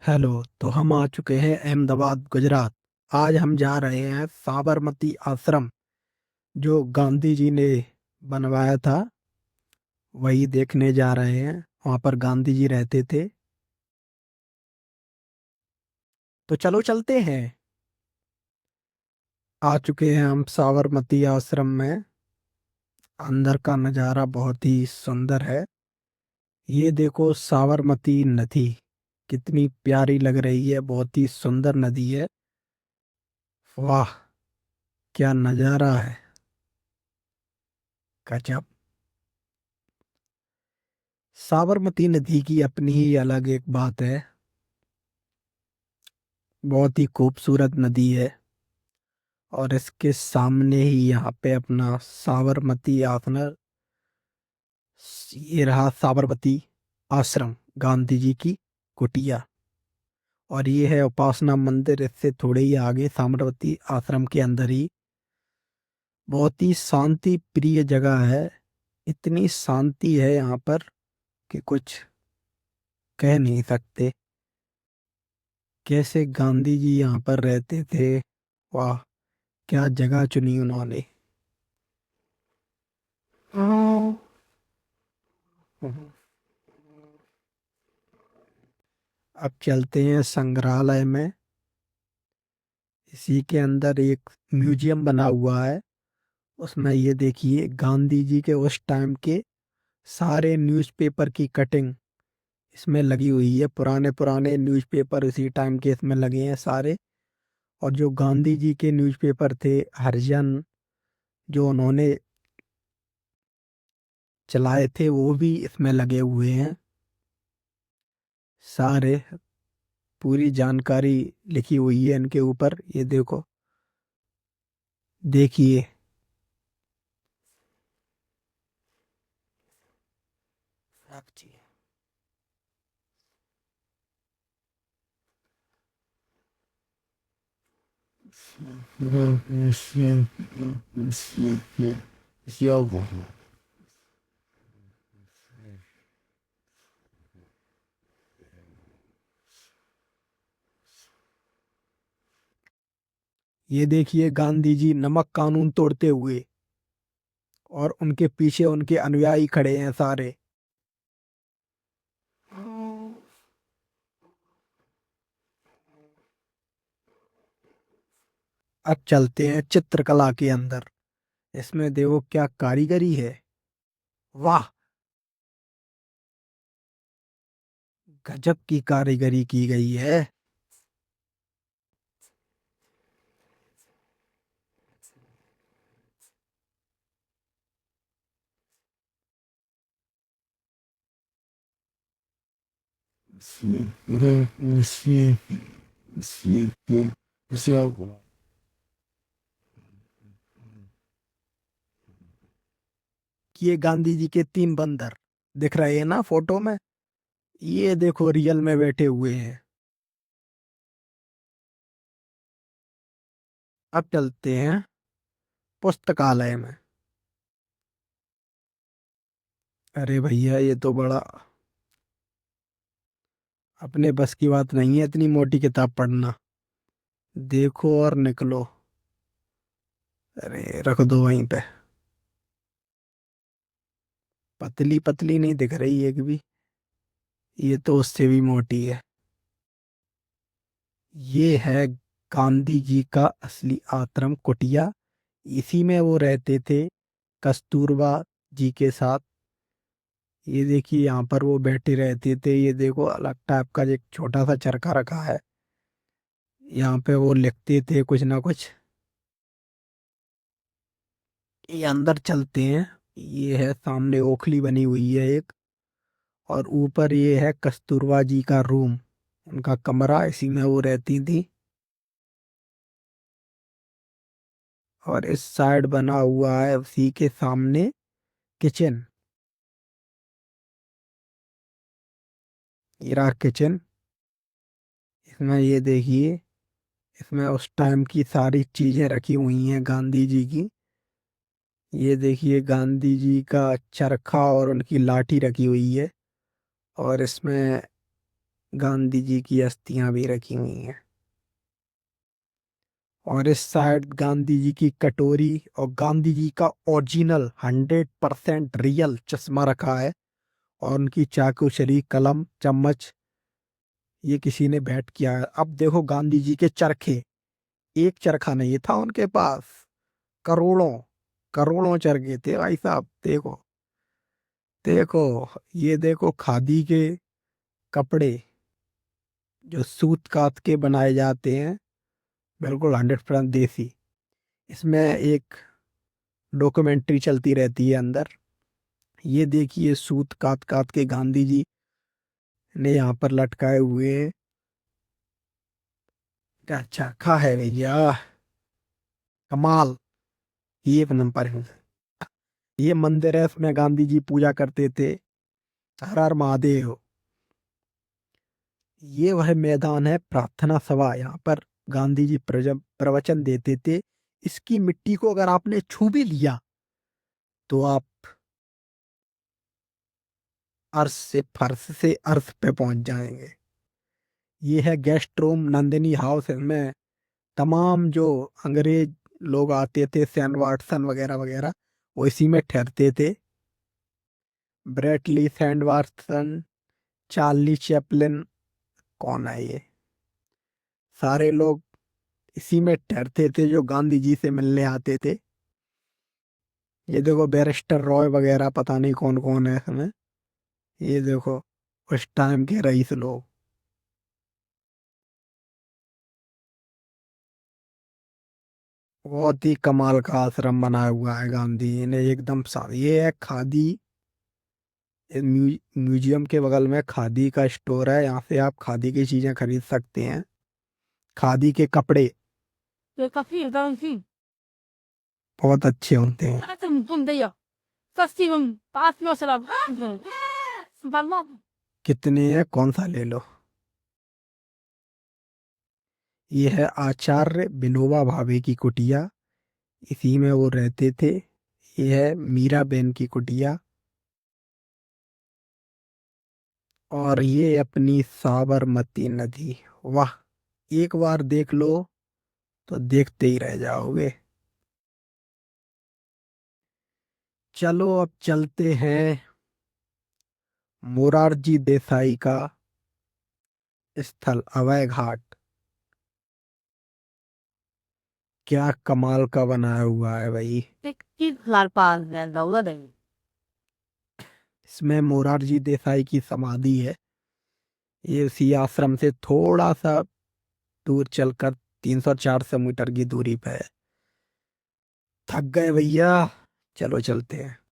Hello. तो हम आ चुके हैं अहमदाबाद गुजरात। आज हम जा रहे हैं साबरमती आश्रम जो गांधी जी ने बनवाया था। वही देखने जा रहे हैं। वहाँ पर गांधी जी रहते थे। तो चलो चलते हैं। आ चुके हैं हम साबरमती आश्रम में। अंदर का नज़ारा बहुत ही सुंदर है। ये देखो साबरमती नदी कितनी प्यारी लग रही है। बहुत ही सुंदर नदी है। वाह, क्या नज़ारा है। गजब। साबरमती नदी की अपनी ही अलग एक बात है। बहुत ही खूबसूरत नदी है। और इसके सामने ही यहाँ पे अपना साबरमती आश्रम। ये रहा साबरमती आश्रम, गांधी जी की कुटिया। और ये है उपासना मंदिर, इससे थोड़े ही आगे साबरमती आश्रम के अंदर ही। बहुत ही शांति प्रिय जगह है। इतनी शांति है यहाँ पर कि कुछ कह नहीं सकते। कैसे गांधी जी यहाँ पर रहते थे। वाह, क्या जगह चुनी उन्होंने। अब चलते हैं संग्रहालय में। इसी के अंदर एक म्यूजियम बना हुआ है। उसमें ये देखिए गांधी जी के उस टाइम के सारे न्यूज़पेपर की कटिंग इसमें लगी हुई है। पुराने पुराने न्यूज़पेपर उसी टाइम के इसमें लगे हैं सारे। और जो गांधी जी के न्यूज़पेपर थे हरिजन, जो उन्होंने चलाए थे, वो भी इसमें लगे हुए हैं सारे। पूरी जानकारी लिखी हुई है इनके ऊपर। ये देखो, देखिए। ये देखिए गांधी जी नमक कानून तोड़ते हुए। और उनके पीछे उनके अनुयायी खड़े हैं सारे। अब चलते हैं चित्रकला के अंदर। इसमें देखो क्या कारीगरी है। वाह, गजब की कारीगरी की गई है। ये गांधी जी के तीन बंदर दिख रहे हैं ना फोटो में। ये देखो रियल में बैठे हुए हैं। अब चलते हैं पुस्तकालय में। अरे भैया, ये तो बड़ा अपने बस की बात नहीं है इतनी मोटी किताब पढ़ना। देखो और निकलो। अरे रख दो वहीं पे। पतली पतली नहीं दिख रही एक भी। ये तो उससे भी मोटी है। ये है गांधी जी का असली आश्रम कुटिया। इसी में वो रहते थे कस्तूरबा जी के साथ। ये देखिए यहाँ पर वो बैठे रहते थे। ये देखो अलग टाइप का एक छोटा सा चरखा रखा है। यहाँ पे वो लिखते थे कुछ ना कुछ। ये अंदर चलते हैं। ये है सामने ओखली बनी हुई है एक। और ऊपर ये है कस्तूरबा जी का रूम, उनका कमरा, इसी में वो रहती थी। और इस साइड बना हुआ है उसी के सामने किचन। ये रहा किचन। इसमें ये देखिए, इसमें उस टाइम की सारी चीजें रखी हुई हैं गांधी जी की। ये देखिए गांधी जी का चरखा और उनकी लाठी रखी हुई है। और इसमें गांधी जी की अस्थियां भी रखी हुई हैं। और इस साइड गांधी जी की कटोरी और गांधी जी का ओरिजिनल 100% रियल चश्मा रखा है। और उनकी चाकू छरी कलम चम्मच ये किसी ने भेंट किया है। अब देखो गांधी जी के चरखे, एक चरखा नहीं था उनके पास, करोड़ों करोड़ों चरखे थे भाई साहब। देखो देखो, ये देखो खादी के कपड़े जो सूत कात के बनाए जाते हैं, बिल्कुल 100% देसी। इसमें एक डॉक्यूमेंट्री चलती रहती है अंदर। ये देखिए सूत कात कात के गांधी जी ने यहाँ पर लटकाए हुए हैं। क्या चरखा है भैया, कमाल। ये एक नंबर है। ये मंदिर है, इसमें गांधी जी पूजा करते थे। हर हर महादेव। ये वह मैदान है प्रार्थना सभा, यहाँ पर गांधी जी प्रवचन देते थे। इसकी मिट्टी को अगर आपने छू भी लिया तो आप अर्श से फर्श से अर्श पे पहुंच जाएंगे। ये है गेस्ट रूम नंदिनी हाउस। में तमाम जो अंग्रेज लोग आते थे, सैन वाटसन वगैरह वगैरह, वो इसी में ठहरते थे। Brett Lee, sand Watson, Charlie Chaplin, कौन है ये, सारे लोग इसी में ठहरते थे जो गांधी जी से मिलने आते थे। ये देखो बैरिस्टर रॉय वगैरह, पता नहीं कौन कौन है इसमें। ये देखो उस टाइम के रईस लोग। बहुत ही कमाल का आश्रम बनाया हुआ है गांधी जी ने, एकदम सा। ये है खादी। म्यूजियम के बगल में खादी का स्टोर है, यहाँ से आप खादी की चीजें खरीद सकते हैं। खादी के कपड़े 네, 커피, 당신. बहुत अच्छे होते हैं। 하여튼 좀 돼요. 커스티움, 빠스며스라, 발로. कितने हैं, कौन सा ले लो। ये है आचार्य विनोबा भावे की कुटिया, इसी में वो रहते थे। ये है मीरा बेन की कुटिया। और ये अपनी साबरमती नदी। वाह, एक बार देख लो तो देखते ही रह जाओगे। चलो अब चलते हैं मोरारजी देसाई का स्थल अभय घाट। क्या कमाल का बनाया हुआ है भाई। 틱틱 날판, 네, 너거든. इसमें मोरारजी देसाई की समाधि है। ये उसी आश्रम से थोड़ा सा दूर चलकर 300-400 मीटर की दूरी पे है। थक गए भैया, चलो चलते हैं।